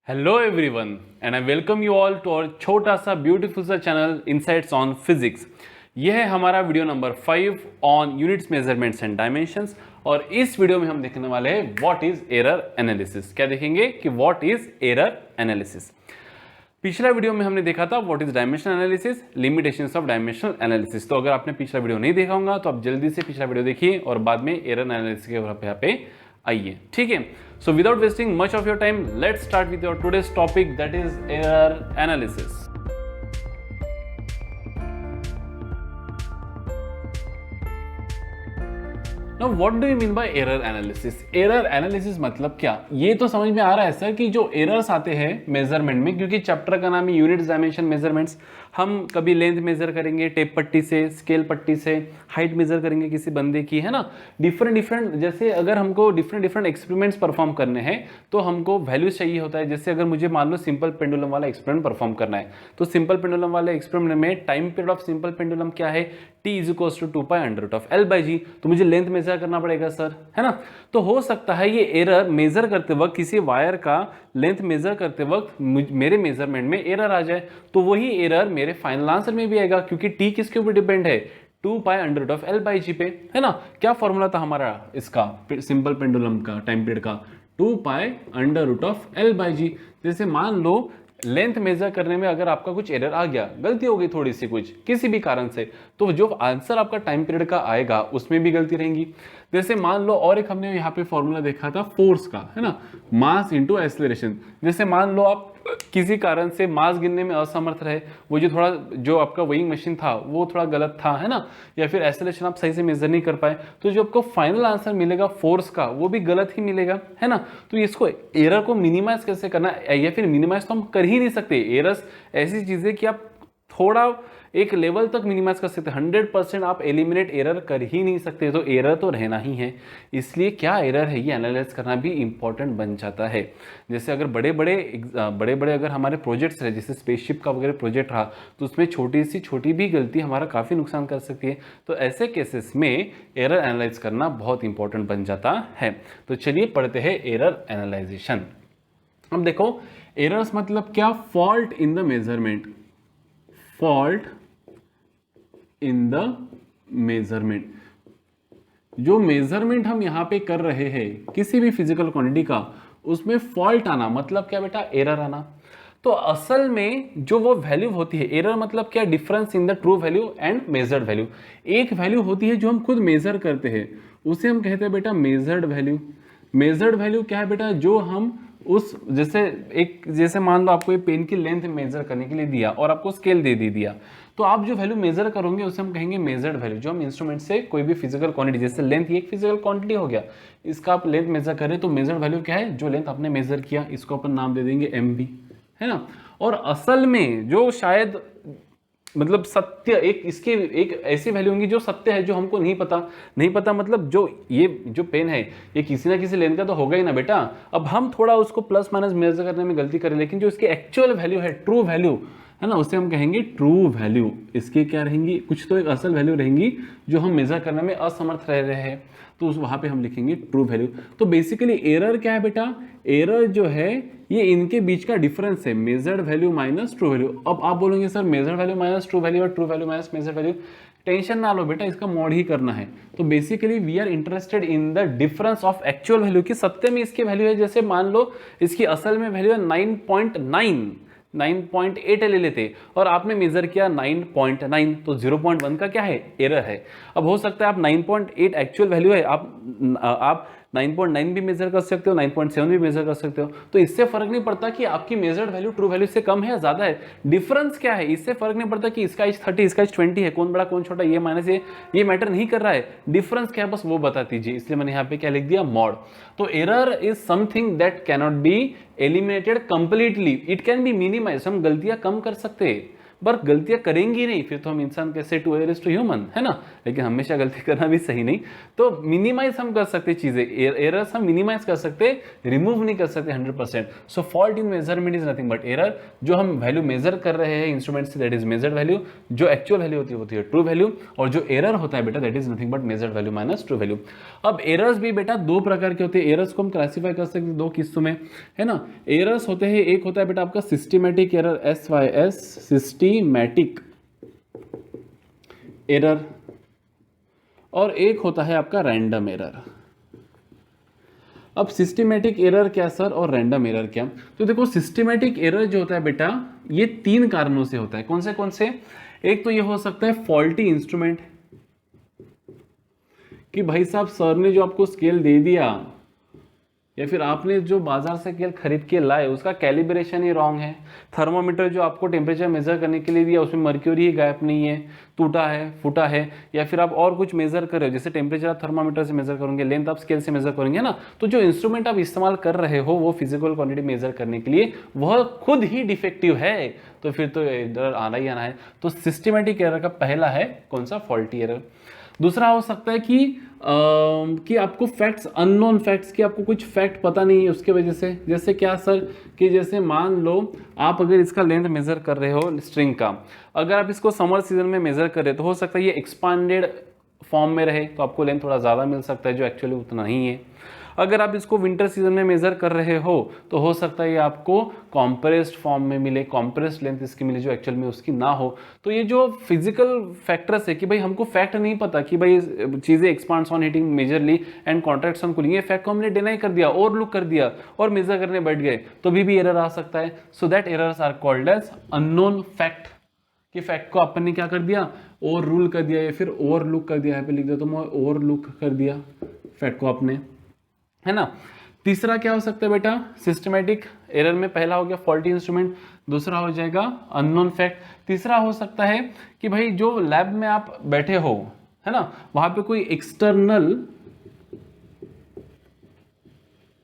Hello everyone and I welcome you all to our छोटा सा beautiful सा channel insights on physics. यह है हमारा video number 5 on units measurements and dimensions. और इस वीडियो में हम देखने वाले हैं व्हाट इज एरर एनालिसिस। क्या देखेंगे कि व्हाट इज एरर एनालिसिस। पिछला वीडियो में हमने देखा था what is dimension analysis, limitations of dimensional analysis. तो अगर आपने पिछला वीडियो नहीं देखा होगा तो आप जल्दी से पिछला वीडियो देखिए और बाद में एरर एनालिसिस के यहाँ पे आइए, ठीक है। So without wasting much of your time, let's start with your today's topic that is error analysis. Now, what do you mean by error analysis? Error analysis मतलब क्या? ये तो समझ में आ रहा है सर कि जो एरर्स आते हैं मेजरमेंट में, क्योंकि चैप्टर का नाम है यूनिट्स डायमेंशन मेजरमेंट्स। हम कभी लेंथ मेजर करेंगे टेप पट्टी से, स्केल पट्टी से, हाइट मेजर करेंगे किसी बंदे की, है ना। डिफरेंट जैसे अगर हमको डिफरेंट एक्सपेरिमेंट्स परफॉर्म करने हैं तो हमको वैल्यूज चाहिए होता है। जैसे अगर मुझे मान लो सिंपल पेंडुलम वाला एक्सपेरिमेंट परफॉर्म करना है तो सिंपल पेंडुलम वाले एक्सपेरिमेंट में time period of simple pendulum क्या है, t is equal to 2 pi under root of L by G. तो मुझे लेंथ मेजर करना पड़ेगा सर, है ना। तो हो सकता है ये एरर मेजर करते वक्त, किसी वायर का लेंथ मेजर करते वक्त मेरे मेजरमेंट में एरर आ जाए, तो वही एरर मेरे फाइनल आंसर में भी आएगा, क्योंकि t किसके ऊपर डिपेंड है, 2 pi under root of L by G पे, है ना। क्या फॉर्मूला था हमारा इसका सिंपल पेंडुलम का टाइम पीरियड का, 2 pi under root of L by G. जैसे मान लो लेंथ मेजर करने में अगर आपका कुछ एरर आ गया, गलती हो गई थोड़ी सी कुछ किसी भी कारण से, तो जो आंसर आपका टाइम पीरियड का आएगा उसमें भी गलती रहेगी। जैसे मान लो और एक हमने यहाँ पे फॉर्मूला देखा था फोर्स का, है ना, मास इनटू एक्सेलरेशन। जैसे मान लो आप किसी कारण से मास गिनने में असमर्थ रहे, वो जो आपका वेइंग मशीन था वो थोड़ा गलत था, है ना, या फिर एक्सेलरेशन आप सही से मेजर नहीं कर पाए, तो जो आपको फाइनल आंसर मिलेगा फोर्स का वो भी गलत ही मिलेगा, है ना। तो इसको एरर को मिनिमाइज कैसे करना, या फिर मिनिमाइज तो हम कर ही नहीं सकते। एरर्स ऐसी चीज है कि आप थोड़ा एक लेवल तक मिनिमाइज कर सकते हैं, 100% आप एलिमिनेट एरर कर ही नहीं सकते, तो एरर तो रहना ही है। इसलिए क्या एरर है ये एनालाइज करना भी इंपॉर्टेंट बन जाता है। जैसे अगर बड़े बड़े अगर हमारे प्रोजेक्ट्स रहे, जैसे स्पेसशिप का वगैरह प्रोजेक्ट रहा, तो उसमें छोटी सी छोटी भी गलती हमारा काफ़ी नुकसान कर सकती है। तो ऐसे केसेस में एरर एनालाइज करना बहुत इंपॉर्टेंट बन जाता है। तो चलिए पढ़ते हैं एरर एनालाइजेशन। अब देखो एरर्स मतलब क्या, fault in the measurement, fault in the measurement. जो मेजरमेंट हम यहां पे कर रहे हैं किसी भी फिजिकल क्वांटिटी का, उसमें फॉल्ट आना मतलब क्या बेटा, एरर आना। तो असल में जो वो वैल्यू होती है, एरर मतलब क्या, difference in the true value and measured value. एक वैल्यू होती है जो हम खुद मेजर करते हैं, उसे हम कहते हैं बेटा मेजर्ड वैल्यू। मेजर्ड वैल्यू क्या है बेटा, जो हम उस जैसे मान लो आपको ये पेन की लेंथ मेजर करने के लिए दिया और आपको स्केल दे दिया, तो आप जो वैल्यू मेजर करोगे उसे हम कहेंगे मेजर्ड वैल्यू। जो हम इंस्ट्रूमेंट से कोई भी फिजिकल क्वांटिटी, जैसे लेंथ ये एक फिजिकल क्वांटिटी हो गया, इसका आप लेंथ मेजर करें तो मेजर्ड वैल्यू क्या है, जो लेंथ आपने मेजर किया इसको अपन नाम दे देंगे एमबी, है ना। और असल में जो शायद मतलब सत्य एक ऐसी वैल्यू होंगी जो सत्य है, जो हमको नहीं पता मतलब जो पेन है ये किसी ना किसी लेंथ का तो होगा ही ना बेटा। अब हम थोड़ा उसको प्लस माइनस मेजर करने में गलती करें, लेकिन जो इसकी एक्चुअल वैल्यू है, ट्रू वैल्यू है ना, उसे हम कहेंगे ट्रू वैल्यू। इसकी क्या रहेंगी, कुछ तो एक असल वैल्यू रहेंगी जो हम मेजर करने में असमर्थ रह रहे हैं, तो वहां पे हम लिखेंगे ट्रू वैल्यू। तो बेसिकली एरर क्या है बेटा, एरर जो है ये इनके बीच का डिफरेंस है, measured value minus true value. अब आप बोलोगे sir measured value minus true value और true value minus measured value, tension ना लो बेटा, इसका मॉड ही करना है। तो basically we are interested in the difference of actual value, कि सत्य में इसकी वैल्यू है, जैसे मान लो इसकी असल में वैल्यू है 9.8 ले लेते और आपने मेजर किया 9.9, तो 0.1 का क्या है, एरर है। अब हो सकता है आप 9.8 एक्चुअल वैल्यू है, आप 9.9 भी मेजर कर सकते हो, 9.7 भी मेजर कर सकते हो, तो इससे फर्क नहीं पड़ता कि आपकी मेजर्ड वैल्यू ट्रू वैल्यू से कम है या ज्यादा है। डिफरेंस क्या है, इससे फर्क नहीं पड़ता कि इसका एज 30 इसका एज 20 है, कौन बड़ा कौन छोटा, ये माइनस ये मैटर नहीं कर रहा है। डिफरेंस क्या है बस वो बता दीजिए, इसलिए मैंने यहाँ पे क्या लिख दिया, मॉड। तो error is something that cannot be eliminated completely, it can be minimize. हम गलतियां कम कर सकते हैं, पर गलतियां करेंगी नहीं, फिर तो हम इंसान कैसे to err is to human, है ना। लेकिन हमेशा गलती करना भी सही नहीं, तो मिनिमाइज हम कर सकते चीजें, एरर्स हम मिनिमाइज कर सकते, रिमूव नहीं कर सकते 100%। So fault in measurement is nothing but error, जो हम वैल्यू मेजर कर रहे हैं इंस्ट्रूमेंट से, दैट इज मेजर्ड वैल्यू, जो एक्चुअल वैल्यू होती है ट्रू वैल्यू, और जो एरर होता है बेटा that is nothing but measured value minus true value. अब एरर्स भी बेटा दो प्रकार के होते हैं, एरर्स को हम क्लासीफाई कर सकते हैं दो किस्तों में, है ना। एरर्स होते हैं, एक होता है बेटा आपका systematic error, SYS systematic error, और एक होता है आपका रैंडम एरर। अब सिस्टमैटिक एरर क्या सर और रैंडम एरर क्या? तो देखो सिस्टमैटिक एरर जो होता है बेटा ये 3 कारणों से होता है। कौन से? एक तो ये हो सकता है फॉल्टी इंस्ट्रूमेंट, कि भाई साहब सर ने जो आपको स्केल दे दिया या फिर आपने जो बाजार से स्केल खरीद के लाए उसका कैलिब्रेशन ही रॉन्ग है। थर्मोमीटर जो आपको टेम्परेचर मेजर करने के लिए दिया उसमें मर्क्यूरी ही गायब नहीं है, टूटा है, फूटा है, या फिर आप और कुछ मेजर कर रहे हो, जैसे टेम्परेचर आप थर्मामीटर से मेजर करोगे, लेंथ आप स्केल से मेजर करेंगे ना, तो जो इंस्ट्रूमेंट आप इस्तेमाल कर रहे हो वो फिजिकल क्वांटिटी मेजर करने के लिए वह खुद ही डिफेक्टिव है, तो फिर तो एरर आना ही आना है। तो सिस्टमैटिक एरर का पहला है कौन सा? Faulty error. दूसरा हो सकता है कि आपको फैक्ट्स, अननोन फैक्ट्स, की आपको कुछ फैक्ट पता नहीं है उसके वजह से। जैसे क्या सर? कि जैसे मान लो आप अगर इसका लेंथ मेजर कर रहे हो स्ट्रिंग का, अगर आप इसको समर सीजन में मेजर कर रहे हो तो हो सकता है ये एक्सपांडेड फॉर्म में रहे तो आपको लेंथ थोड़ा ज़्यादा मिल सकता है, जो एक्चुअली उतना नहीं है। अगर आप इसको विंटर सीजन में मेजर कर रहे हो तो हो सकता है ये आपको कॉम्प्रेस्ड फॉर्म में मिले, कॉम्प्रेस्ड लेंथ इसकी मिले जो एक्चुअल में उसकी ना हो। तो ये जो फिजिकल फैक्टर्स है कि भाई हमको फैक्ट नहीं पता कि भाई चीज़ें expands on heating majorly and contracts on cooling, ये फैक्ट को हमने डिनाई कर दिया, और लुक कर दिया और मेजर करने बैठ गए, तो भी एरर आ सकता है। So that errors are called as unknown fact, कि फैक्ट को अपन ने क्या कर दिया? ओवर रूल कर दिया, या फिर ओवर लुक कर दिया। यहाँ पे लिख देता हूँ ओवर लुक कर दिया फैक्ट को आपने, है ना। तीसरा क्या हो सकता है बेटा? सिस्टमैटिक एरर में पहला हो गया फॉल्टी इंस्ट्रूमेंट, दूसरा हो जाएगा अननोन फैक्ट, तीसरा हो सकता है कि भाई जो लैब में आप बैठे हो, है ना, वहां पे कोई एक्सटर्नल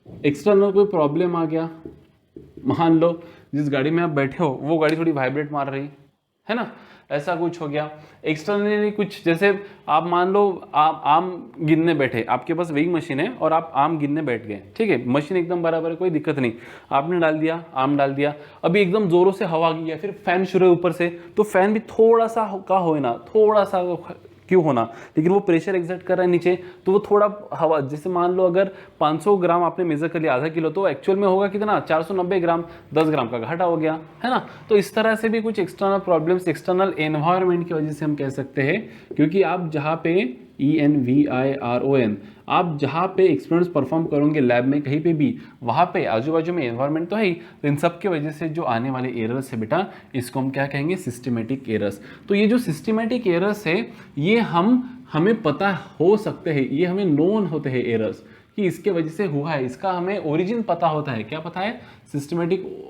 कोई प्रॉब्लम आ गया। मान लो जिस गाड़ी में आप बैठे हो वो गाड़ी थोड़ी वाइब्रेट मार रही है ना, ऐसा कुछ हो गया एक्सटर्नली कुछ। जैसे आप मान लो आप आम गिनने बैठे, आपके पास वेइंग मशीन है और आप आम गिनने बैठ गए, ठीक है, मशीन एकदम बराबर है, कोई दिक्कत नहीं, आपने डाल दिया, आम डाल दिया, अभी एकदम जोरों से हवा गई या फिर फैन शुरू है ऊपर से, तो फैन भी थोड़ा सा का हो ना, थोड़ा सा क्यों होना, लेकिन वो प्रेशर एग्जर्ट कर रहा है नीचे, तो वो थोड़ा हवा, जैसे मान लो अगर 500 ग्राम आपने मेजर कर लिया, आधा किलो, तो एक्चुअल में होगा कितना? 490 ग्राम, 10 ग्राम का घाटा हो गया, है ना। तो इस तरह से भी कुछ एक्सटर्नल प्रॉब्लम्स, एक्सटर्नल एनवायरनमेंट की वजह से हम कह सकते हैं, क्योंकि आप जहाँ पे ENVIRON, आप जहाँ पे एक्सपेरिमेंट्स परफॉर्म करोगे लैब में कहीं पे भी, वहाँ पे आजू बाजू में एनवायरनमेंट तो है ही, तो इन सब की वजह से जो आने वाले एरर्स है बेटा, इसको हम क्या कहेंगे? Systematic errors. तो ये जो सिस्टमेटिक एरर्स है ये हमें पता हो सकते हैं, ये हमें नोन होते हैं एरर्स, कि इसके वजह से हुआ है, इसका हमें ओरिजिन पता होता है। क्या पता है? सिस्टमेटिक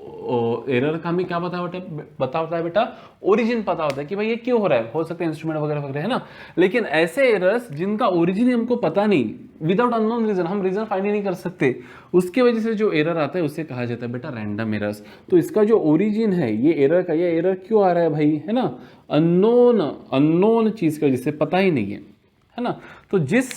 एरर का हमें क्या पता होता है बेटा? ओरिजिन पता होता है कि भाई ये क्यों हो रहा है, हो सकता है इंस्ट्रूमेंट वगैरह वगैरह, है ना। लेकिन ऐसे एरर्स जिनका ओरिजिन ही हमको पता नहीं, विदाउट अननोन रीजन, हम रीजन फाइंड ही नहीं कर सकते, उसके वजह से जो एरर आता है उससे कहा जाता है बेटा रैंडम एरर्स। तो इसका जो ओरिजिन है ये एरर का, ये एरर क्यों आ रहा है भाई, है ना, अननोन चीज का जिससे पता ही नहीं है ना। तो जिस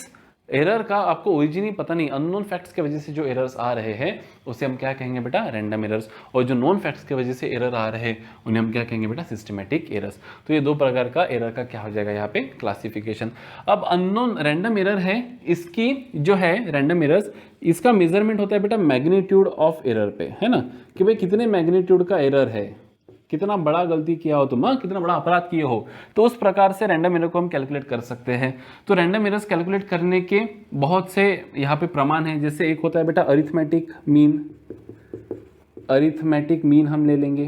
एरर का आपको ओरिजिन ही पता नहीं, अननोन फैक्ट्स की वजह से जो एरर्स आ रहे हैं उसे हम क्या कहेंगे बेटा? Random errors. और जो नोन फैक्ट्स की वजह से एरर आ रहे हैं उन्हें हम क्या कहेंगे बेटा? Systematic errors. तो ये दो प्रकार का एरर का क्या हो जाएगा यहाँ पे क्लासिफिकेशन। अब अननोन रैंडम एरर है, इसकी जो है रैंडम एरर्स, इसका मेजरमेंट होता है बेटा मैग्नीट्यूड ऑफ एरर पे, है ना, कि भाई कितने मैग्नीट्यूड का एरर है, कितना बड़ा गलती किया हो तुम, कितना बड़ा अपराध किए हो, तो उस प्रकार से रैंडम एरर को हम कैलकुलेट कर सकते हैं। तो रैंडम एरर्स कैलकुलेट करने के बहुत से यहाँ पे प्रमाण हैं। जैसे एक होता है बेटा अरिथमेटिक मीन हम ले लेंगे,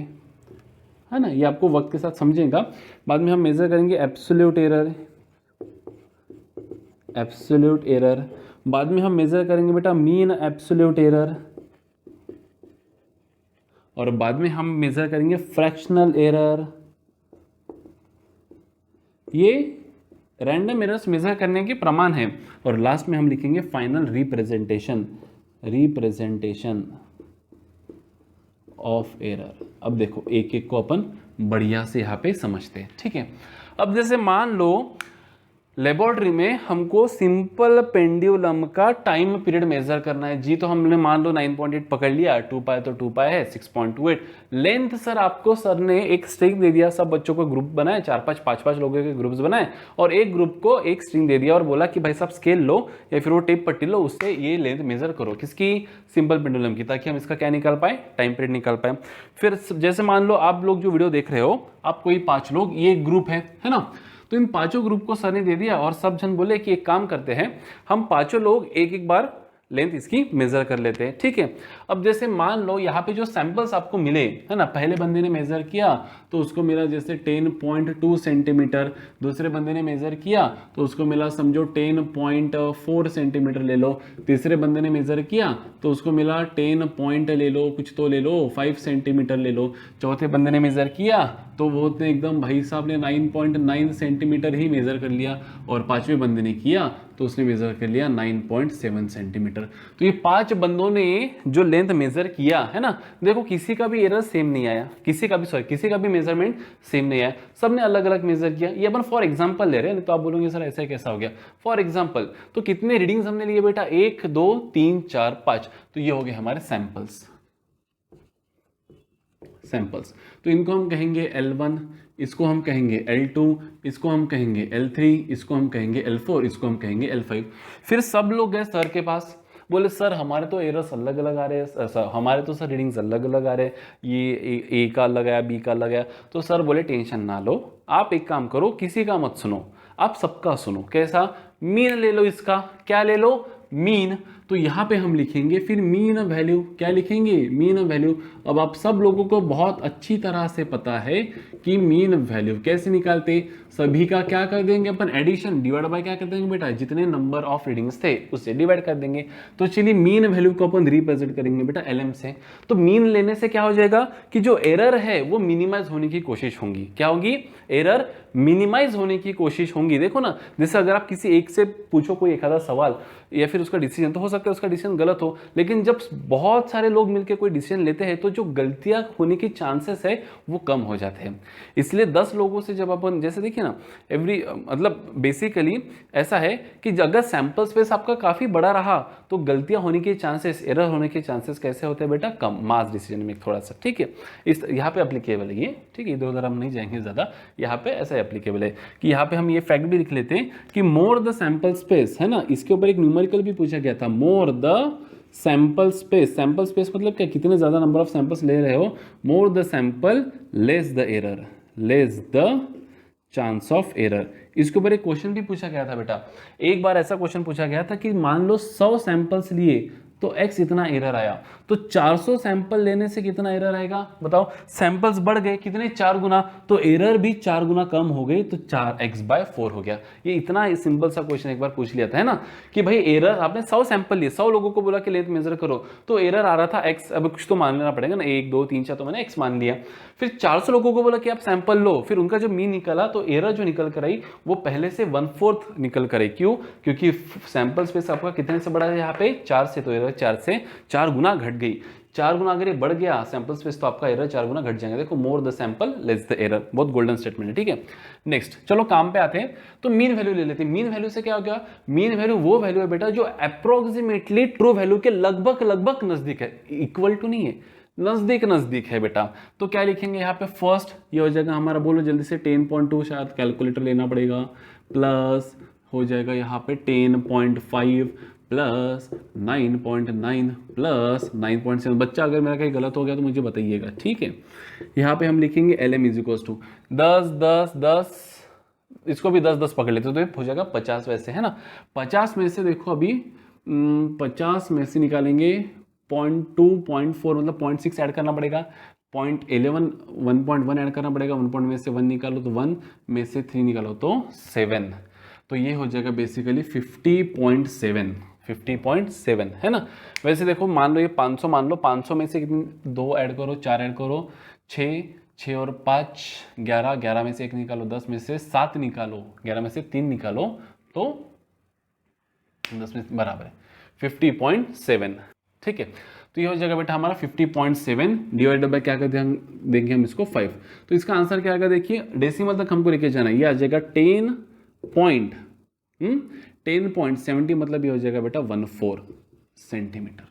है ना, ये आपको वक्त के साथ समझेगा। बाद में हम मेजर करेंगे एब्सोल्यूट एरर, बाद में हम मेजर करेंगे बेटा मीन एब्सोल्यूट एरर, और बाद में हम मेजर करेंगे फ्रैक्शनल एरर। ये रैंडम एरर्स मेजर करने के प्रमाण हैं। और लास्ट में हम लिखेंगे फाइनल रिप्रेजेंटेशन ऑफ एरर। अब देखो एक एक को अपन बढ़िया से यहाँ पे समझते हैं, ठीक है। अब जैसे मान लो लेबोरेटरी में हमको सिंपल पेंडुलम का टाइम पीरियड मेजर करना है जी, तो हमने मान लो 9.8 पकड़ लिया, 2 पाई तो 2 पाई है 6.28 लेंथ। सर ने एक स्ट्रिंग दे दिया, सब बच्चों को ग्रुप बनाए, 4-5 5-5 लोगों के ग्रुप्स बनाए और एक ग्रुप को एक स्ट्रिंग दे दिया और बोला कि भाई सब स्केल लो या फिर वो टेप पट्टी लो, उससे ये लेंथ मेजर करो, किसकी, सिंपल पेंडुलम की, ताकि हम इसका क्या निकाल पाए, टाइम पीरियड निकाल पाए। फिर जैसे मान लो आप लोग जो वीडियो देख रहे हो, आप कोई 5 लोग, ये ग्रुप है ना, तो इन 5 ग्रुप को सर ने दे दिया और सब जन बोले कि एक काम करते हैं, हम 5 लोग एक एक बार लेंथ इसकी मेजर कर लेते हैं, ठीक है। अब जैसे मान लो यहाँ पे जो सैंपल्स आपको मिले है ना, पहले बंदे ने मेजर किया तो उसको मिला जैसे 10.2 सेंटीमीटर, दूसरे बंदे ने मेजर किया तो उसको मिला समझो 10.4 सेंटीमीटर ले लो, तीसरे बंदे ने मेजर किया तो उसको मिला 10 पॉइंट ले लो, कुछ तो ले लो 5 सेंटीमीटर ले लो, चौथे बंदे ने मेजर किया तो वो एकदम भाई साहब ने 9.9 सेंटीमीटर ही मेजर कर लिया, और पांचवें बंदे ने किया तो उसने मेजर कर लिया 9.7 सेंटीमीटर। तो ये 5 बंदों ने जो लेंथ मेजर किया है ना, देखो किसी का भी एरर सेम नहीं आया, किसी का भी मेजरमेंट सेम नहीं आया, सबने अलग अलग मेजर किया। ये अपन फॉर एग्जांपल ले रहे हैं, तो आप बोलोगे सर ऐसा कैसा हो गया, फॉर एग्जांपल तो कितने रीडिंग्स हमने लिए बेटा, 1 2 3 4 5, तो ये हो गए हमारे सैंपल्स। तो इनको हम कहेंगे L1, इसको हम कहेंगे L2, इसको हम कहेंगे L3, इसको हम कहेंगे L4, इसको हम कहेंगे L5। फिर सब लोग गए सर के पास, बोले सर हमारे तो एरर्स अलग अलग आ रहे हैं सर, हमारे तो सर रीडिंग्स अलग अलग आ रहे हैं, ये ए का अलग आया, बी का अलग आया। तो सर बोले टेंशन ना लो, आप एक काम करो, किसी का मत सुनो, आप सबका सुनो। कैसा, मीन ले लो इसका, क्या ले लो, मीन। तो यहाँ पे हम लिखेंगे फिर मीन वैल्यू, क्या लिखेंगे, मीन वैल्यू। अब आप सब लोगों को बहुत अच्छी तरह से पता है कि मीन वैल्यू कैसे निकालते, सभी का क्या कर देंगे अपन, एडिशन डिवाइड बाय क्या कर देंगे बेटा, जितने नंबर ऑफ रीडिंग्स थे उससे डिवाइड कर देंगे। तो चलिए मीन वैल्यू को अपन रिप्रेजेंट करेंगे बेटा LM से। तो मीन लेने से क्या हो जाएगा कि जो एरर है वो मिनिमाइज होने की कोशिश होगी, क्या होगी, एरर मिनिमाइज होने की कोशिश होगी। देखो ना, जैसे अगर आप किसी एक से पूछो कोई एक आधा सवाल या फिर उसका डिसीजन, तो हो सकता है उसका डिसीजन गलत हो, लेकिन जब बहुत सारे लोग मिलकर कोई डिसीजन लेते हैं तो जो गलतियां होने की चांसेस है वो कम हो जाते हैं। इसलिए 10 लोगों से जब अपन, जैसे देखिए ना, मतलब बेसिकली ऐसा है कि अगर सैंपल स्पेस आपका काफी बड़ा रहा तो गलतियां होने के चांसेस, एरर होने के चांसेस कैसे होते हैं बेटा, कम, मास डिसीजन में थोड़ा सा, ठीक है। इस यहाँ पे एप्लीकेबल है ये, ठीक है, इधर उधर हम नहीं जाएंगे ज्यादा, यहाँ पे ऐसा एप्लीकेबल है कि यहाँ पे हम ये फैक्ट भी लिख लेते हैं कि मोर द सैंपल स्पेस, है ना, इसके ऊपर एक न्यूमेरिकल भी पूछा गया था, more the sample space. Sample space मतलब क्या, कितने ज्यादा नंबर ऑफ सैंपल्स ले रहे हो, more the sample less the error, less the chance of error. इसके ऊपर एक क्वेश्चन भी पूछा गया था बेटा, एक बार ऐसा क्वेश्चन पूछा गया था कि मान लो 100 सैंपल्स लिए तो x इतना एरर आया, तो 400 सैंपल लेने से कितना एरर आएगा बताओ, सैंपल्स बढ़ गए कितने, 4 गुना, तो एरर भी 4 गुना कम हो गई, तो 4x/4 हो गया। ये इतना सिंपल सा क्वेश्चन एक बार पूछ लिया था, है ना, कि भाई एरर, आपने 100 सैंपल लिए, 100 लोगों को बोला कि लेंथ मेजर करो, तो एरर आ रहा था x, अब कुछ तो मान लेना पड़ेगा ना, 1 2 3 4, तो मैंने x मान लिया। फिर 400 लोगों को बोला कि आप सैंपल लो, फिर उनका जो मीन निकला तो एरर जो निकल कर आई वो पहले से 1/4 निकल कर आई। क्यों, क्योंकि सैंपल स्पेस आपका कितने से बड़ा है, यहाँ पे 4 से, तो एरर 4 से 4 गुना घट गई। 4 गुना अगर ये बढ़ गया सैंपल स्पेस तो आपका एरर 4 गुना घट जाएगा। देखो, more the sample less the error, बहुत गोल्डन स्टेटमेंट है, ठीक है। नेक्स्ट चलो काम पे आते हैं, तो मीन वैल्यू ले लेते हैं। मीन वैल्यू से क्या हो गया, मीन वैल्यू वो वैल्यू है बेटा जो अप्रोक्सीमेटली ट्रू वैल्यू के लगभग नजदीक है, इक्वल टू नहीं है, नजदीक है बेटा। तो क्या लिखेंगे यहाँ पे, फर्स्ट ये हो जाएगा हमारा, बोलो जल्दी से, 10.2, शायद कैलकुलेटर लेना पड़ेगा, प्लस हो जाएगा यहाँ पे 10.5 प्लस 9.9 प्लस 9.7। बच्चा अगर मेरा कहीं गलत हो गया तो मुझे बताइएगा, ठीक है। यहाँ पे हम लिखेंगे LM इज इक्वल टू 10, इसको भी 10 पकड़ लेते तो ये हो जाएगा 50 वैसे, है ना। 50 में से देखो अभी 50 में से निकालेंगे 0.2 0.4 मतलब 0.6 ऐड करना पड़ेगा, 0.11 1.1 ऐड करना पड़ेगा, 1 में से 1 निकालो तो 1 में से 3 निकालो तो 7, तो ये हो जाएगा बेसिकली 50.7, है ना। वैसे देखो मान लो ये 500 मान लो, 500 में से कितनी, 2 ऐड करो, 4 ऐड करो, 6 और 5 11, 11 में से 1 निकालो, 10 में से 7 निकालो, 11 में से 3 निकालो, तो 10 में बराबर है 50.7, ठीक है। तो ये हो जाएगा बेटा हमारा 50.7 डिवाइडेड बाय क्या करते हैं देंगे हम इसको 5। तो इसका आंसर क्या आएगा देखिए, डेसिमल तक हमको लेके जाना है, ये आ जाएगा 10.70 मतलब ये हो जाएगा बेटा 14 सेंटीमीटर।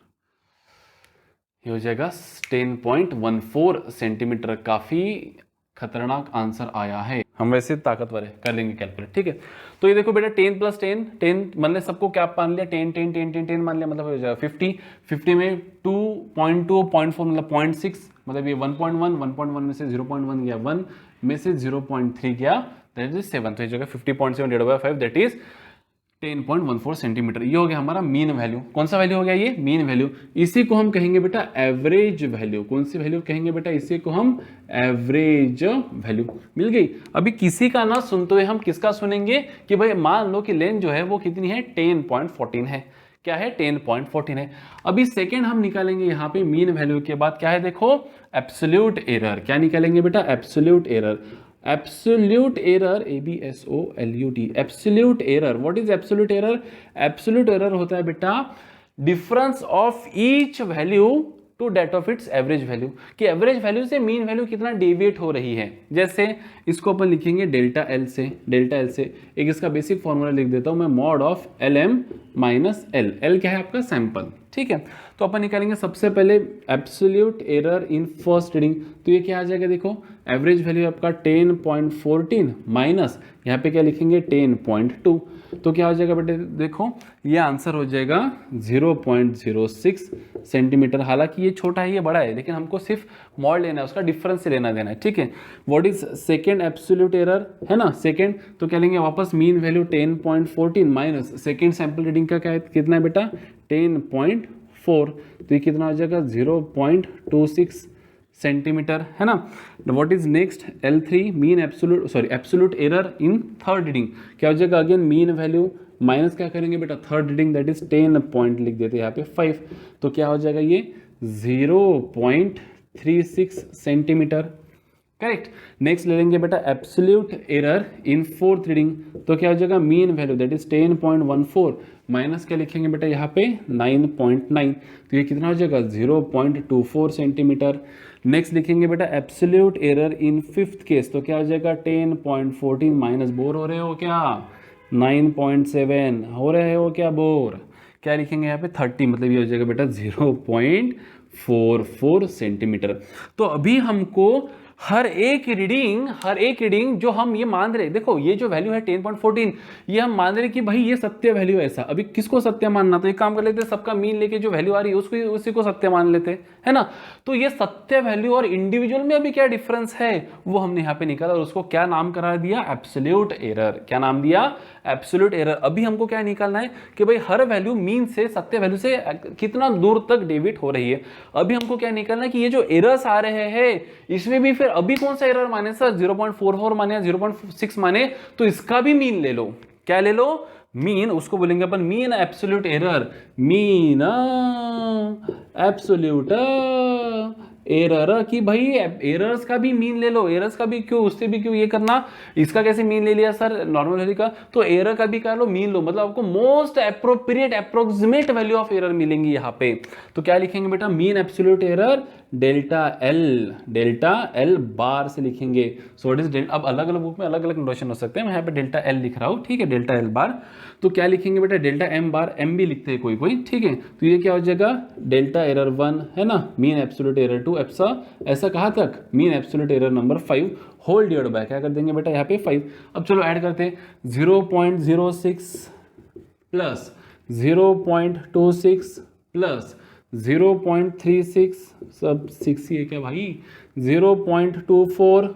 ये हो जाएगा 10.14 सेंटीमीटर। काफी खतरनाक आंसर आया है। हम वैसे ताकतवर है, कर लेंगे कैलकुलेट, ठीक है। तो ये देखो बेटा 10 + 10 10 मतलब सबको क्या मान लिया, 10 10 10 10 10 मान लिया, मतलब हो जाएगा 50 50 में 2.2 0.4 मतलब 0.6 मतलब ये 1.1 1.1 में से 0.1 गया, 1 में से 0.3 गया, दैट इज 7। तो ये जगह 50.7 divided by 5 that is 10.14 centimetre. ये हो गया हमारा मीन वैल्यू। कौन सा वैल्यू हो गया ये, मीन वैल्यू। इसी को हम कहेंगे बेटा एवरेज वैल्यू। कौन सी वैल्यू कहेंगे बेटा, इसी को हम एवरेज वैल्यू। मिल गई। अभी किसी का ना सुनते हुए हम किसका सुनेंगे कि भाई मान लो कि लेंथ जो है वो कितनी है, 10.14 है। क्या है, 10.14 है। अभी सेकेंड हम निकालेंगे यहाँ पे मीन वैल्यू के बाद क्या है, देखो एब्सोल्यूट एरर। क्या निकालेंगे बेटा, absolute error. Absolute error, ABSOLUT, absolute error. What is absolute error? Absolute error होता है बेटा difference of each value to that of its average value, कि एवरेज वैल्यू से मीन वैल्यू कितना डेविएट हो रही है। जैसे इसको अपन लिखेंगे डेल्टा एल से, डेल्टा एल से एक इसका बेसिक फॉर्मूला लिख देता हूं मैं, mod of LM minus L. L क्या है आपका, सैंपल, ठीक है। तो अपन निकालेंगे सबसे पहले absolute error in first reading. तो ये क्या आ जाएगा, देखो एवरेज वैल्यू आपका 10.14 माइनस यहाँ पे क्या लिखेंगे 10.2, तो क्या हो जाएगा बेटे, देखो ये आंसर हो जाएगा 0.06 सेंटीमीटर। हालांकि ये छोटा है ये बड़ा है, लेकिन हमको सिर्फ मॉड लेना है, उसका डिफरेंस से लेना देना है, ठीक है। What is second absolute error, है ना सेकेंड, तो क्या लेंगे वापस mean value 10.14 minus second sample reading का क्या है, कितना है बेटा 10.4, तो ये कितना हो जाएगा 0.26 सेंटीमीटर, है ना। What is next L3 mean absolute error in third reading. क्या हो जाएगा अगेन मीन वैल्यू माइनस क्या करेंगे बेटा third reading, that is 10 point लिख देते हैं यहाँ पे 5, तो क्या हो जाएगा ये 0.36 सेंटीमीटर, करेक्ट। नेक्स्ट ले लेंगे बेटा absolute error in fourth reading. तो क्या हो जाएगा mean value that is 10.14 minus क्या लिखेंगे बेटा यहाँ पे 9.9, तो ये कितना हो जाएगा 0.24 सेंटीमीटर। नेक्स्ट लिखेंगे बेटा absolute error in fifth case. तो क्या हो जाएगा 10.14 माइनस, बोर हो रहे हो क्या, 9.7 हो रहे हो क्या बोर, क्या लिखेंगे यहाँ पे 30, मतलब ये हो जाएगा बेटा 0.44 सेंटीमीटर। तो अभी हमको हर एक रीडिंग जो हम ये मान रहे, देखो ये जो वैल्यू है 10.14 ये हम मान रहे कि भाई ये सत्य वैल्यू है। ऐसा अभी किसको सत्य मानना, तो एक काम कर लेते हैं, सबका मीन लेके जो वैल्यू आ रही है उसको उसी को सत्य मान लेते हैं, है ना। तो ये सत्य वैल्यू और इंडिविजुअल में अभी क्या डिफरेंस है वो हमने यहाँ पे निकाला और उसको क्या नाम करा दिया, एब्सोल्यूट एरर। क्या नाम दिया, एब्सोल्यूट एरर। अभी हमको क्या निकालना है कि भाई हर वैल्यू मीन से, सत्य वैल्यू से कितना दूर तक डेविएट हो रही है। अभी हमको क्या निकालना है कि ये जो एरर्स आ रहे हैं इसमें भी फिर अभी कौन सा एरर माने सर, 0.44 माने या 0.6 माने, तो इसका भी मीन ले लो। क्या ले लो, मीन, उसको बोलेंगे अपन mean absolute error, mean absolute error, कि भाई एरर्स का भी मीन ले लो। एरर्स का भी क्यों, उससे भी क्यों ये करना, इसका कैसे मीन ले लिया सर नॉर्मल वैल्यू का, तो एरर का भी कर लो मीन लो, मतलब आपको most appropriate approximate value of error मिलेंगी यहाँ पे। तो क्या लिखेंगे बेटा mean absolute error delta L बार से लिखेंगे। सो इट इज, अब अलग अलग बुक में अलग अलग नोटेशन हो सकते हैं, मैं यहाँ पे डेल्टा एल लिख रहा हूँ, ठीक है, डेल्टा एल बार। तो क्या लिखेंगे बेटा डेल्टा एम बार, एम भी लिखते हैं कोई, ठीक है। तो ये क्या हो जाएगा डेल्टा एरर 1, है ना, मीन एब्सोल्यूट एरर 2, ऐसा कहाँ तक, mean absolute error number 5 whole divide by क्या कर देंगे बेटा यहाँ पे 5। अब चलो ऐड करते हैं, 0.06 प्लस 0.26 प्लस 0.36, सब 6 ही है क्या भाई, 0.24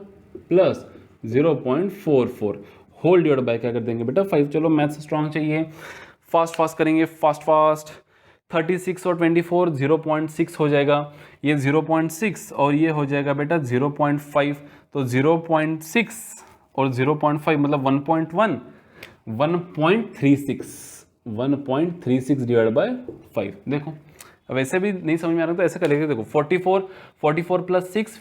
प्लस 0.44 होल डिवाइड बाय क्या कर देंगे बेटा 5। चलो मैथ्स स्ट्रांग चाहिए, फास्ट करेंगे, फास्ट 36 और 24 0.6 हो जाएगा, ये 0.6 और ये हो जाएगा बेटा 0.5, तो 0.6 और 0.5 मतलब 1.36 डिवाइड बाय 5। देखो वैसे भी नहीं समझ में आ रहा तो ऐसे कर लेते, देखो 44 प्लस 6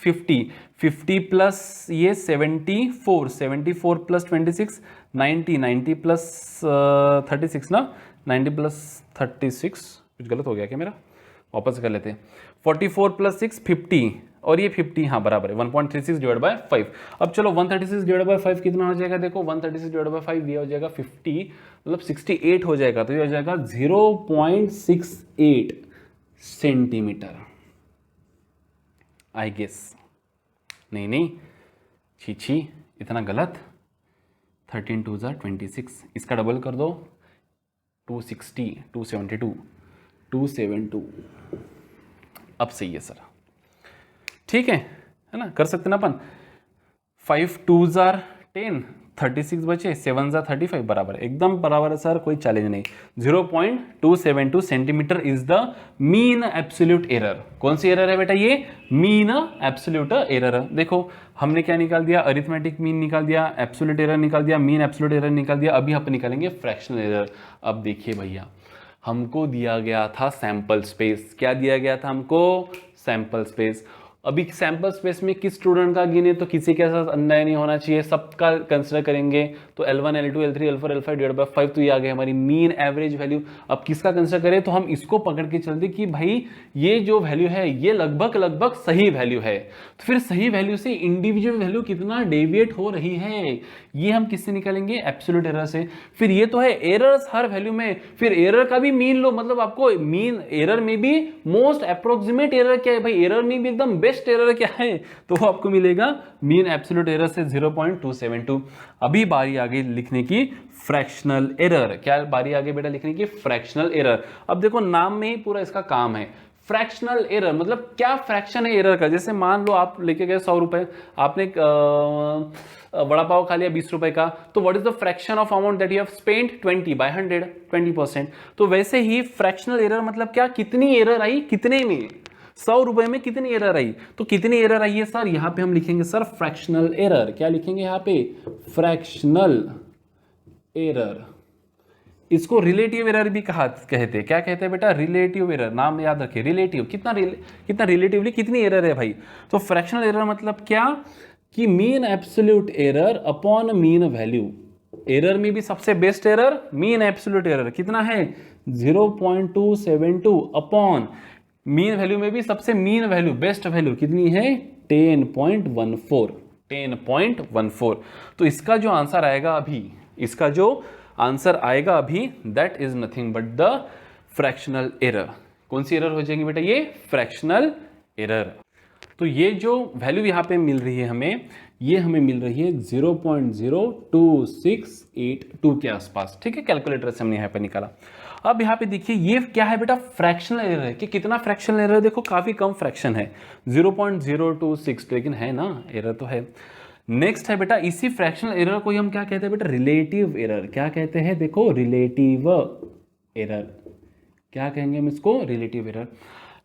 50 प्लस ये 74 प्लस 26 90 प्लस 36 ना, 90 प्लस 36 कुछ गलत हो गया क्या मेरा, वापस कर लेते हैं। 44 प्लस 6 50 और ये 50 हाँ बराबर है 1.36 डिवाइड बाय 5। अब चलो 136 डिवाइड बाय 5 कितना हो जाएगा, देखो 136 डिवाइड बाय 5 ये हो जाएगा 50 मतलब 68 हो जाएगा, तो ये हो जाएगा 0.68 सेंटीमीटर आई गेस। नहीं छी छी इतना गलत, 13 2 ज़ा 26, इसका डबल कर दो 260 272 272। अब सही है सर, ठीक है ना, कर सकते ना अपन। 5 2 ज़ार 10 36 बचे, 7 ज़ार 35 बराबर है, एकदम बराबर है सर, कोई चैलेंज नहीं। 0.272 centimetre is the mean absolute error. कौन सी एरर है बेटा ये, मीन एब्सोल्यूट एरर। देखो हमने क्या निकाल दिया, अरिथमेटिक मीन निकाल दिया, एब्सोल्यूट एरर निकाल दिया, मीन एब्सोल्यूट एरर निकाल दिया, अभी हम निकालेंगे फ्रैक्शनल एरर। अब देखिए भैया, हमको दिया गया था सैंपल स्पेस, क्या दिया गया था हमको, सैंपल स्पेस। अभी सैंपल स्पेस में किस स्टूडेंट का गिने तो किसी के साथ अन्याय नहीं होना चाहिए, सबका कंसिडर करेंगे। तो L1 L2 L3 L4 L5 divide by 5, तो ये आ गई हमारी मीन एवरेज वैल्यू। अब किसका कंसिडर करें, तो हम इसको पकड़ के चलते कि भाई ये जो वैल्यू है ये लगभग सही वैल्यू है। तो फिर सही वैल्यू से इंडिविजुअल वैल्यू कितना डेविएट हो रही है, ये हम किससे निकालेंगे, एब्सोल्यूट एरर से। फिर ये तो है एरर्स हर वैल्यू में, फिर एरर का भी मीन लो, मतलब आपको मीन एरर में भी मोस्ट अप्रोक्सीमेट एरर क्या है भाई, एरर में भी एकदम बेस्ट एरर क्या है, तो वो आपको मिलेगा मीन एब्सोल्यूट एरर से 0.272। अभी बारी आ गई लिखने की फ्रैक्शनल एरर। क्या बारी आ गई बेटा लिखने की, फ्रैक्शनल एरर। अब देखो नाम में ही पूरा इसका काम है। फ्रैक्शनल एरर मतलब क्या फ्रैक्शन है एरर का, जैसे मान लो आप लेके गए 100 रुपए, आपने वड़ा पाव खा लिया 20 रुपए का, तो what is the fraction of amount that you have spent, 20 by 100, 20%। तो वैसे ही फ्रैक्शनल एरर मतलब क्या, कितनी एरर आई कितने में, 100 रुपए में कितनी एरर आई, तो कितनी एरर आई है सर, यहां पे हम लिखेंगे सर फ्रैक्शनल एरर। क्या लिखेंगे यहां पे, फ्रैक्शनल एरर। इसको रिलेटिव एरर भी कहते हैं। क्या कहते हैं बेटा, रिलेटिव एरर, नाम याद रखिए, रिलेटिव कितना रिलेटिवली कितनी एरर है भाई। तो फ्रैक्शनल एरर मतलब क्या, कि mean absolute error upon mean value. Error में भी सबसे best error mean absolute error कितना है, 0.272 अपॉन मीन वैल्यू में भी सबसे मीन वैल्यू बेस्ट वैल्यू कितनी है, 10.14। तो इसका जो आंसर आएगा अभी, इसका जो आंसर आएगा अभी, that is nothing but the fractional error. कौन सी एरर हो जाएगी बेटा, ये फ्रैक्शनल एरर। तो ये जो वैल्यू यहां पे मिल रही है हमें, ये हमें मिल रही है 0.02682 के आसपास, ठीक है, कैलकुलेटर से हमने यहां पे निकाला। अब यहाँ पे देखिए ये क्या है बेटा, फ्रैक्शनल एरर है। कि कितना फ्रैक्शनल एरर, देखो काफी कम फ्रैक्शन है 0.026, लेकिन है ना, एरर तो है। नेक्स्ट है बेटा, इसी फ्रैक्शनल एरर को हम क्या कहते हैं बेटा, रिलेटिव एरर। क्या कहते हैं, देखो रिलेटिव एरर, क्या कहेंगे हम इसको, रिलेटिव एरर।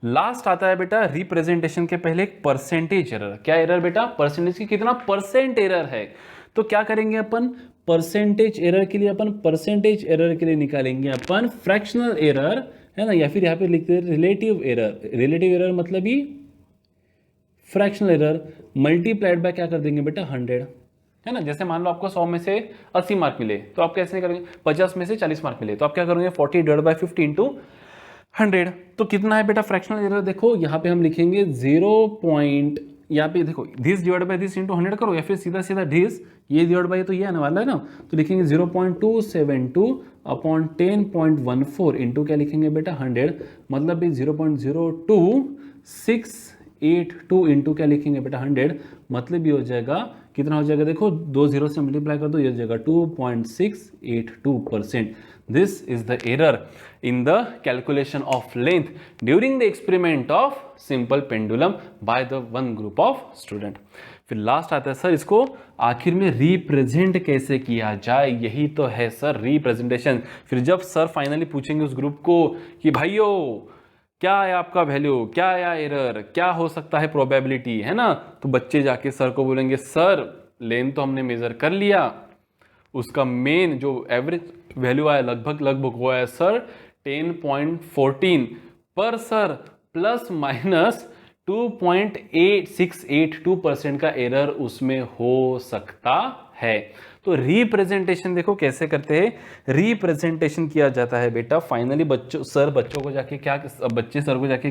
लास्ट आता है बेटा रिप्रेजेंटेशन के पहले एक परसेंटेज एरर। क्या एरर बेटा, परसेंटेज की कितना परसेंट एरर है। तो क्या करेंगे अपन, परसेंटेज एरर के लिए अपन परसेंटेज एरर के लिए निकालेंगे अपन फ्रैक्शनल एरर, है ना, या फिर यहाँ पे लिखते हैं रिलेटिव एरर। रिलेटिव एरर मतलब ही फ्रैक्शनल एरर मल्टीप्लाइड बाय क्या कर देंगे बेटा, 100, है ना। जैसे मान लो आपको 100 में से 80 मार्क मिले, तो आप कैसे करेंगे, 50 में से 40 मार्क मिले, तो आप क्या करोगे, 40 डिवाइड बाय 50 इंटू 100। तो कितना है बेटा फ्रैक्शनल एरर, देखो यहाँ पे हम लिखेंगे 0. यहाँ पे देखो this divide by this into 100 करो, या फिर सीधा सीधा दिस, ये डिवाइड बाय तो ये आने वाला है ना, तो लिखेंगे 0.272 अपॉन 10.14 इंटू क्या लिखेंगे बेटा, 100, मतलब 0.02682 इंटू क्या लिखेंगे बेटा, 100, मतलब ये हो जाएगा कितना हो जाएगा, देखो 2 0 से मल्टीप्लाई कर दो, ये हो जाएगा 2.682%। This is the error in the calculation of length during the experiment of simple pendulum by the one group of student. फिर लास्ट आता है सर, इसको आखिर में रिप्रेजेंट कैसे किया जाए, यही तो है सर रिप्रेजेंटेशन। फिर जब सर फाइनली पूछेंगे उस ग्रुप को कि भाइयों क्या है आपका वैल्यू, क्या है एरर, क्या हो सकता है प्रोबेबिलिटी, है ना, तो बच्चे जाके सर को बोलेंगे सर लेंथ तो हमने मेजर कर लिया, उसका मेन जो एवरेज वैल्यू आया लगभग वो आया सर 10.14, पर सर प्लस माइनस 2.8682% का एरर उसमें हो सकता है। तो रिप्रेजेंटेशन देखो कैसे करते हैं, रिप्रेजेंटेशन किया जाता है बेटा फाइनली बच्चों सर को जाके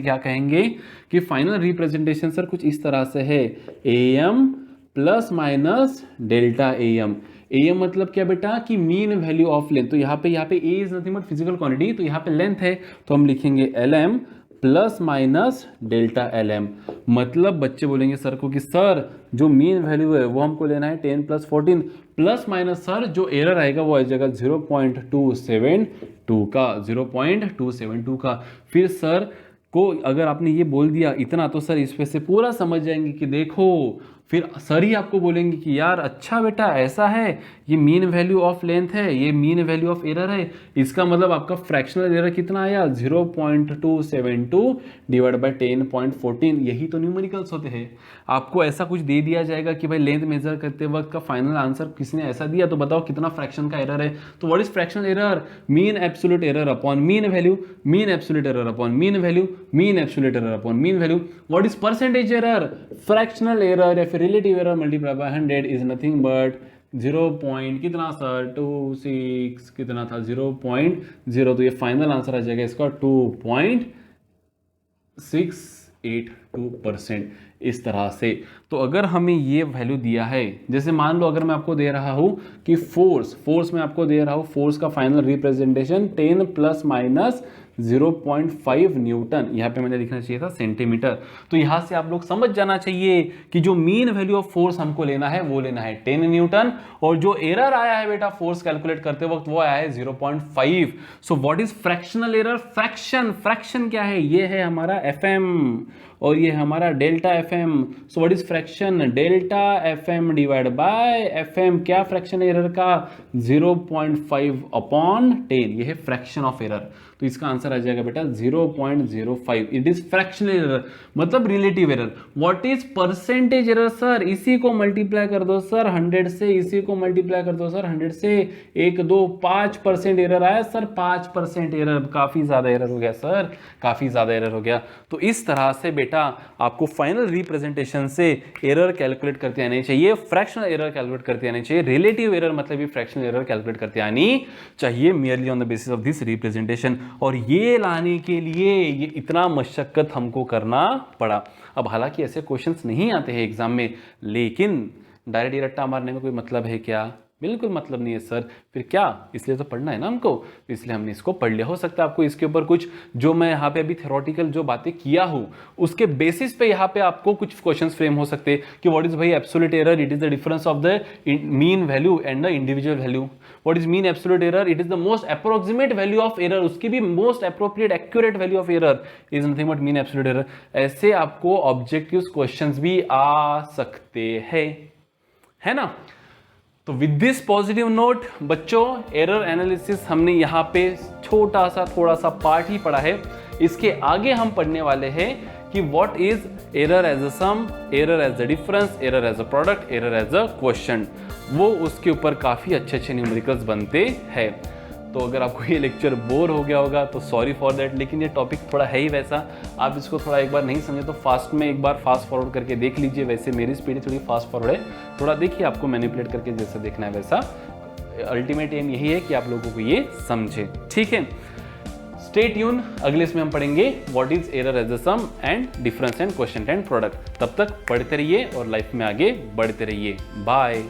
क्या कहेंगे कि फाइनल रिप्रेजेंटेशन सर कुछ इस तरह से है, AM plus minus delta AM। AM मतलब क्या बेटा कि मीन वैल्यू ऑफ लेंथ। तो यहाँ पे A is nothing but physical quantity, तो यहाँ पे लेंथ है तो हम लिखेंगे LM plus minus delta LM। मतलब बच्चे बोलेंगे सर को कि सर जो मीन वैल्यू है वो हमको लेना है 10 + 14 प्लस माइनस सर जो एरर आएगा वो आ जाएगा 0.272 का, 0.272 का। फिर सर को अगर आपने ये बोल दिया इतना तो सर इस पे से पूरा समझ जाएंगे कि देखो, फिर सर ही आपको बोलेंगे कि यार अच्छा बेटा ऐसा है, ये मीन वैल्यू ऑफ लेंथ है, ये मीन वैल्यू ऑफ एरर है, इसका मतलब आपका फ्रैक्शनल एरर कितना आया 0.272 डिवाइड बाय 10.14। यही तो न्यूमेरिकल्स होते हैं। आपको ऐसा कुछ दे दिया जाएगा कि भाई लेंथ मेजर करते वक्त का फाइनल आंसर किसी ने ऐसा दिया तो बताओ कितना फ्रैक्शन का एरर है। तो what is fractional error? Mean absolute error upon mean value, mean absolute error upon mean value, mean absolute error upon mean value. What is percentage error? Fractional error या फिर relative error multiply by 100 is nothing but 0. कितना sir 26 कितना था 0.0। तो ये final answer आ जाएगा इसका 2.682%। इस तरह से तो अगर हमें ये वैल्यू दिया है, जैसे मान लो अगर मैं आपको दे रहा हूं कि फोर्स में आपको दे रहा हूं फोर्स का final representation 10 plus minus 0.5 Newton, यहाँ पे मैंने लिखना चाहिए था सेंटीमीटर। तो यहाँ से आप लोग समझ जाना चाहिए कि जो मीन वैल्यू ऑफ फोर्स हमको लेना है वो लेना है 10 न्यूटन, और जो एरर आया है बेटा फोर्स कैलकुलेट करते वक्त वो आया है 0.5। So what is fractional error? Fraction क्या है? ये है हमारा FM और ये हमारा delta FM। So what is fraction? Delta FM divide by FM। क्या फ्रैक्शन एरर का? 0.5 अपॉन 10। ये है फ्रैक्शन ऑफ एरर। तो इसका आंसर आ जाएगा बेटा 0.05। इट इज फ्रैक्शनल एरर मतलब relative error. What is percentage error? Sir इसी को मल्टीप्लाई कर दो सर 100 से, इसी को मल्टीप्लाई कर दो सर 100 से, 1 2 5% एरर आया सर, 5% एरर। काफी ज्यादा एरर हो गया सर, काफी ज्यादा एरर हो गया। तो इस तरह से बेटा आपको फाइनल रिप्रेजेंटेशन से एरर कैलकुलेट करते आने चाहिए, फ्रैक्शनल एरर कैलकुलेट करते आने चाहिए, रिलेटिव एरर मतलब भी फ्रैक्शनल एरर कैलकुलेट करते आनी चाहिए merely on the basis of this representation. और ये लाने के लिए ये इतना मशक्कत हमको करना पड़ा। अब हालांकि ऐसे क्वेश्चंस नहीं आते हैं एग्जाम में, लेकिन डायरेक्ट रट्टा मारने में कोई मतलब है क्या? बिल्कुल मतलब नहीं है सर। फिर क्या? इसलिए तो पढ़ना है ना हमको, इसलिए हमने इसको पढ़ लिया। हो सकता है आपको इसके ऊपर कुछ जो मैं यहाँ पे अभी थ्योरेटिकल जो बातें किया हूँ उसके बेसिस पे यहाँ पे आपको कुछ क्वेश्चंस फ्रेम हो सकते हैं कि व्हाट इज भाई absolute error? It is the difference of the mean value and the individual value. What is mean absolute error? It is the most approximate value of error. उसकी भी most appropriate accurate value of error is nothing but mean absolute error. ऐसे आपको objective questions भी आ सकते हैं, है ना? तो विद दिस पॉजिटिव नोट बच्चों, एरर एनालिसिस हमने यहाँ पे छोटा सा थोड़ा सा पार्ट ही पढ़ा है। इसके आगे हम पढ़ने वाले हैं कि what is error as a sum, error as a difference, error as a product, error as a question. वो उसके ऊपर काफी अच्छे न्यूमेरिकल्स बनते हैं। तो अगर आपको ये लेक्चर बोर हो गया होगा तो सॉरी फॉर दैट, लेकिन ये टॉपिक थोड़ा है ही वैसा। आप इसको थोड़ा एक बार नहीं समझे तो फास्ट में एक बार फास्ट फॉरवर्ड करके देख लीजिए। वैसे मेरी स्पीड थोड़ी फास्ट फॉरवर्ड है, थोड़ा देखिए, आपको मैनिपुलेट करके जैसा देखना है वैसा। अल्टीमेट एम यही है कि आप लोगों को ये समझे, ठीक है? स्टे ट्यून, अगले इसमें हम पढ़ेंगे what is error as a sum and difference and question and product. तब तक पढ़ते रहिए और लाइफ में आगे बढ़ते रहिए। बाय।